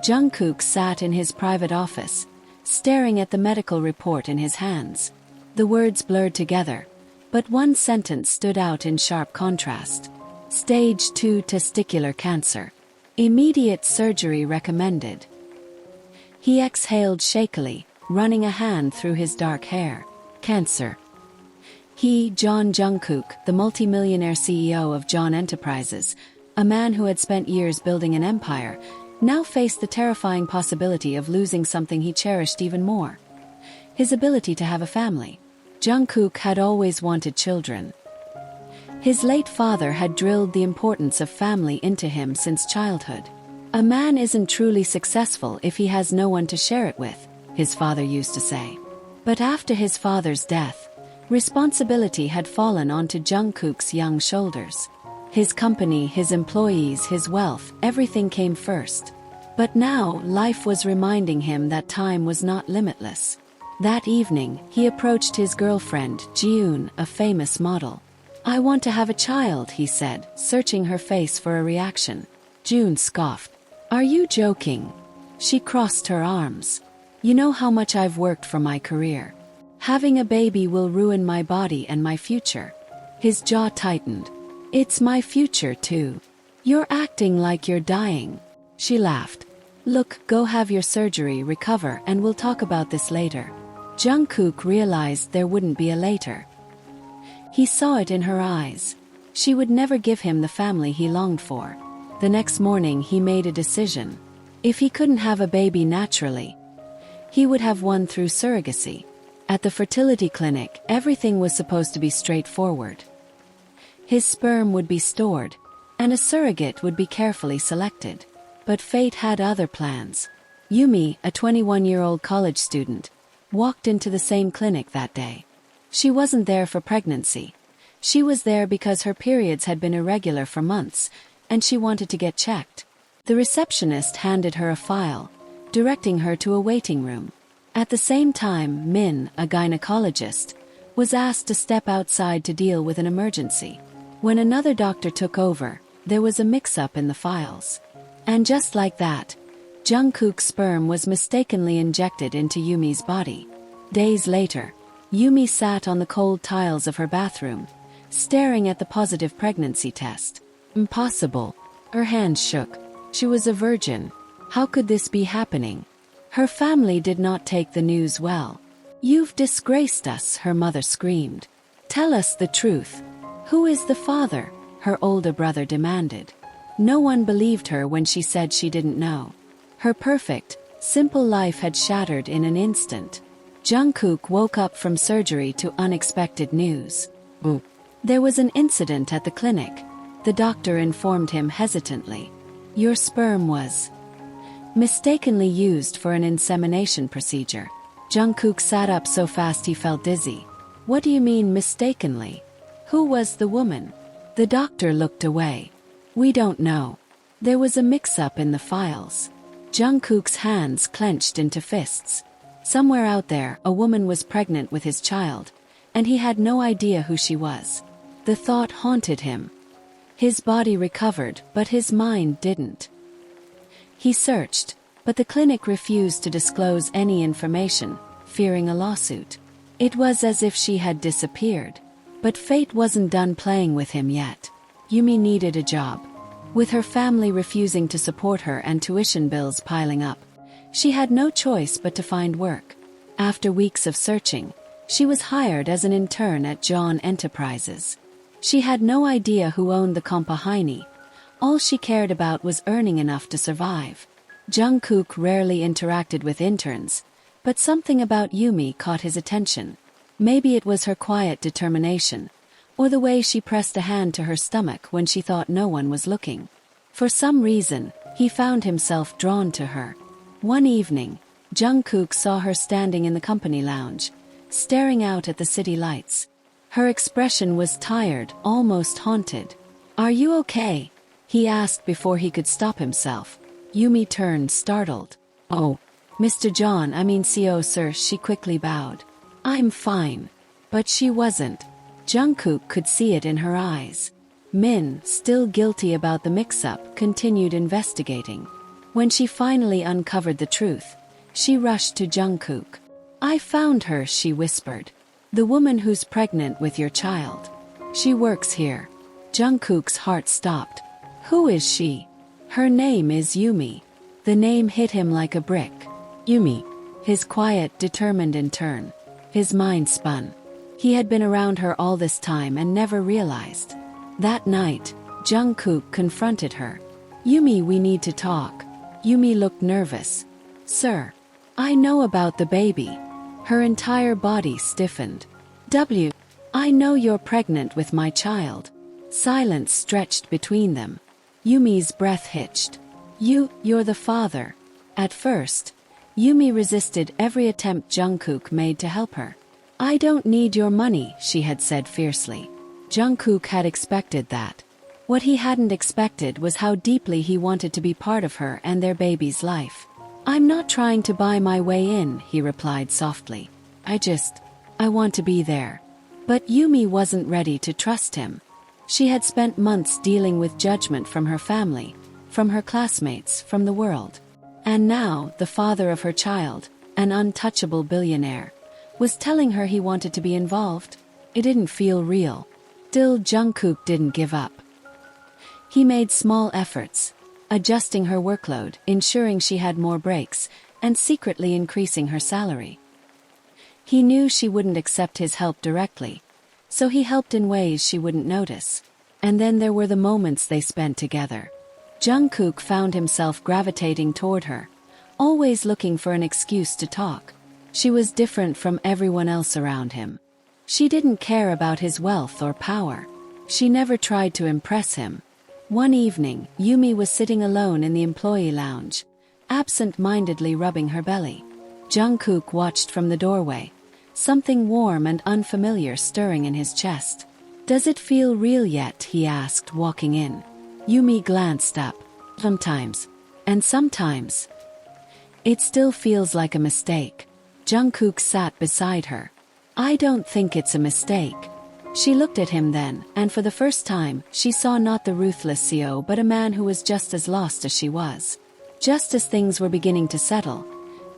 Jungkook sat in his private office, staring at the medical report in his hands. The words blurred together, but one sentence stood out in sharp contrast. Stage 2 testicular cancer. Immediate surgery recommended. He exhaled shakily, running a hand through his dark hair. Cancer. He, John Jungkook, the multimillionaire CEO of John Enterprises, a man who had spent years building an empire, now faced the terrifying possibility of losing something he cherished even more: his ability to have a family. Jungkook had always wanted children. His late father had drilled the importance of family into him since childhood. A man isn't truly successful if he has no one to share it with, his father used to say. But after his father's death, responsibility had fallen onto Jungkook's young shoulders. His company, his employees, his wealth, everything came first. But now, life was reminding him that time was not limitless. That evening, he approached his girlfriend, Jiun, a famous model. "I want to have a child," he said, searching her face for a reaction. June scoffed. "Are you joking?" She crossed her arms. "You know how much I've worked for my career. Having a baby will ruin my body and my future." His jaw tightened. "It's my future too. You're acting like you're dying." She laughed. "Look, go have your surgery, recover, and we'll talk about this later." Jungkook realized there wouldn't be a later. He saw it in her eyes. She would never give him the family he longed for. The next morning he made a decision. If he couldn't have a baby naturally, he would have one through surrogacy. At the fertility clinic, everything was supposed to be straightforward. His sperm would be stored, and a surrogate would be carefully selected. But fate had other plans. Yumi, a 21-year-old college student, walked into the same clinic that day. She wasn't there for pregnancy. She was there because her periods had been irregular for months, and she wanted to get checked. The receptionist handed her a file, directing her to a waiting room. At the same time, Min, a gynecologist, was asked to step outside to deal with an emergency. When another doctor took over, there was a mix-up in the files. And just like that, Jungkook's sperm was mistakenly injected into Yumi's body. Days later, Yumi sat on the cold tiles of her bathroom, staring at the positive pregnancy test. Impossible. Her hands shook. She was a virgin. How could this be happening? Her family did not take the news well. "You've disgraced us," her mother screamed. "Tell us the truth. Who is the father?" her older brother demanded. No one believed her when she said she didn't know. Her perfect, simple life had shattered in an instant. Jungkook woke up from surgery to unexpected news. There was an incident at the clinic. The doctor informed him hesitantly. "Your sperm was mistakenly used for an insemination procedure." Jungkook sat up so fast he felt dizzy. "What do you mean mistakenly? Who was the woman?" The doctor looked away. "We don't know. There was a mix-up in the files." Jungkook's hands clenched into fists. Somewhere out there, a woman was pregnant with his child, and he had no idea who she was. The thought haunted him. His body recovered, but his mind didn't. He searched, but the clinic refused to disclose any information, fearing a lawsuit. It was as if she had disappeared. But fate wasn't done playing with him yet. Yumi needed a job. With her family refusing to support her and tuition bills piling up, she had no choice but to find work. After weeks of searching, she was hired as an intern at John Enterprises. She had no idea who owned the compagnie. All she cared about was earning enough to survive. Jungkook rarely interacted with interns, but something about Yumi caught his attention. Maybe it was her quiet determination, or the way she pressed a hand to her stomach when she thought no one was looking. For some reason, he found himself drawn to her. One evening, Jungkook saw her standing in the company lounge, staring out at the city lights. Her expression was tired, almost haunted. "Are you okay?" he asked before he could stop himself. Yumi turned, startled. "Oh, Mr. John, I mean CO sir," she quickly bowed. "I'm fine." But she wasn't. Jungkook could see it in her eyes. Min, still guilty about the mix-up, continued investigating. When she finally uncovered the truth, she rushed to Jungkook. "I found her," she whispered. "The woman who's pregnant with your child. She works here." Jungkook's heart stopped. "Who is she?" "Her name is Yumi." The name hit him like a brick. Yumi. His quiet, determined in turn. His mind spun. He had been around her all this time and never realized. That night, Jungkook confronted her. "Yumi, we need to talk." Yumi looked nervous. "Sir, I know about the baby." Her entire body stiffened. I know you're pregnant with my child." Silence stretched between them. Yumi's breath hitched. You're the father." At first, Yumi resisted every attempt Jungkook made to help her. "I don't need your money," she had said fiercely. Jungkook had expected that. What he hadn't expected was how deeply he wanted to be part of her and their baby's life. "I'm not trying to buy my way in," he replied softly. I want to be there." But Yumi wasn't ready to trust him. She had spent months dealing with judgment from her family, from her classmates, from the world. And now, the father of her child, an untouchable billionaire, was telling her he wanted to be involved. It didn't feel real. Still, Jungkook didn't give up. He made small efforts, adjusting her workload, ensuring she had more breaks, and secretly increasing her salary. He knew she wouldn't accept his help directly, so he helped in ways she wouldn't notice. And then there were the moments they spent together. Jungkook found himself gravitating toward her, always looking for an excuse to talk. She was different from everyone else around him. She didn't care about his wealth or power. She never tried to impress him. One evening, Yumi was sitting alone in the employee lounge, absent-mindedly rubbing her belly. Jungkook watched from the doorway, something warm and unfamiliar stirring in his chest. "Does it feel real yet?" he asked, walking in. Yumi glanced up. "Sometimes. And sometimes. It still feels like a mistake." Jungkook sat beside her. "I don't think it's a mistake." She looked at him then, and for the first time, she saw not the ruthless CEO but a man who was just as lost as she was. Just as things were beginning to settle,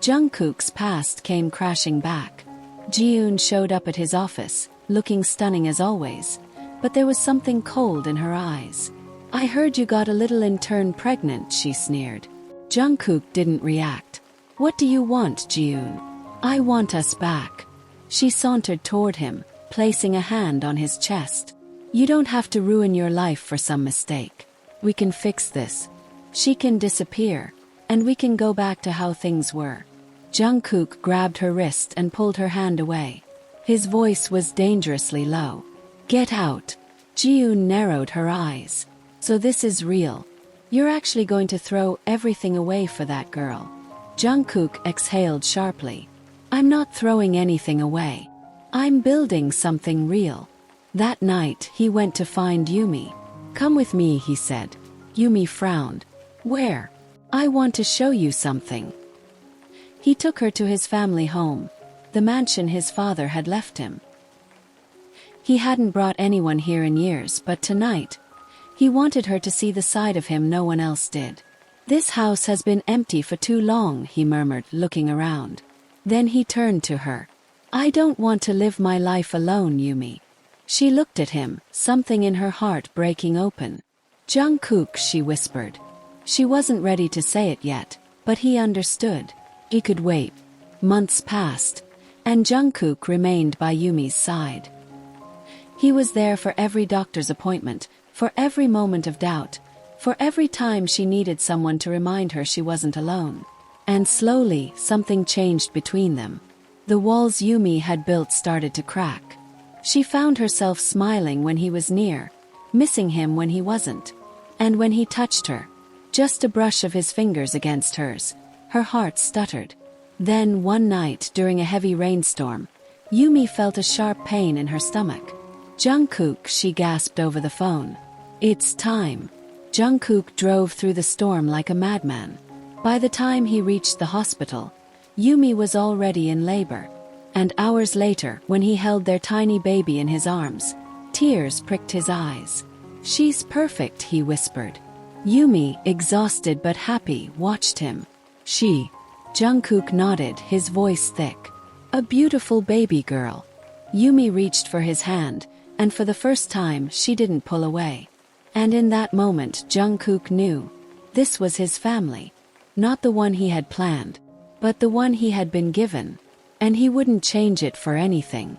Jungkook's past came crashing back. Jiyoon showed up at his office, looking stunning as always, but there was something cold in her eyes. "I heard you got a little intern pregnant," she sneered. Jungkook didn't react. "What do you want, Jiyoon?" "I want us back." She sauntered toward him, placing a hand on his chest. "You don't have to ruin your life for some mistake. We can fix this. She can disappear, and we can go back to how things were." Jungkook grabbed her wrist and pulled her hand away. His voice was dangerously low. "Get out." Jiyoon narrowed her eyes. "So this is real. You're actually going to throw everything away for that girl?" Jungkook exhaled sharply. "I'm not throwing anything away. I'm building something real." That night, he went to find Yumi. "Come with me," he said. Yumi frowned. "Where?" "I want to show you something." He took her to his family home, the mansion his father had left him. He hadn't brought anyone here in years, but tonight, he wanted her to see the side of him no one else did. "This house has been empty for too long," he murmured, looking around. Then he turned to her. "I don't want to live my life alone, Yumi." She looked at him, something in her heart breaking open. "Jungkook," she whispered. She wasn't ready to say it yet, but he understood. He could wait. Months passed, and Jungkook remained by Yumi's side. He was there for every doctor's appointment, for every moment of doubt, for every time she needed someone to remind her she wasn't alone. And slowly, something changed between them. The walls Yumi had built started to crack. She found herself smiling when he was near, missing him when he wasn't. And when he touched her, just a brush of his fingers against hers, her heart stuttered. Then, one night during a heavy rainstorm, Yumi felt a sharp pain in her stomach. "Jungkook," she gasped over the phone. "It's time." Jungkook drove through the storm like a madman. By the time he reached the hospital, Yumi was already in labor. And hours later, when he held their tiny baby in his arms, tears pricked his eyes. "She's perfect," he whispered. Yumi, exhausted but happy, watched him. Jungkook nodded, his voice thick. A beautiful baby girl. Yumi reached for his hand, and for the first time she didn't pull away. And in that moment Jungkook knew. This was his family. Not the one he had planned, but the one he had been given. And he wouldn't change it for anything.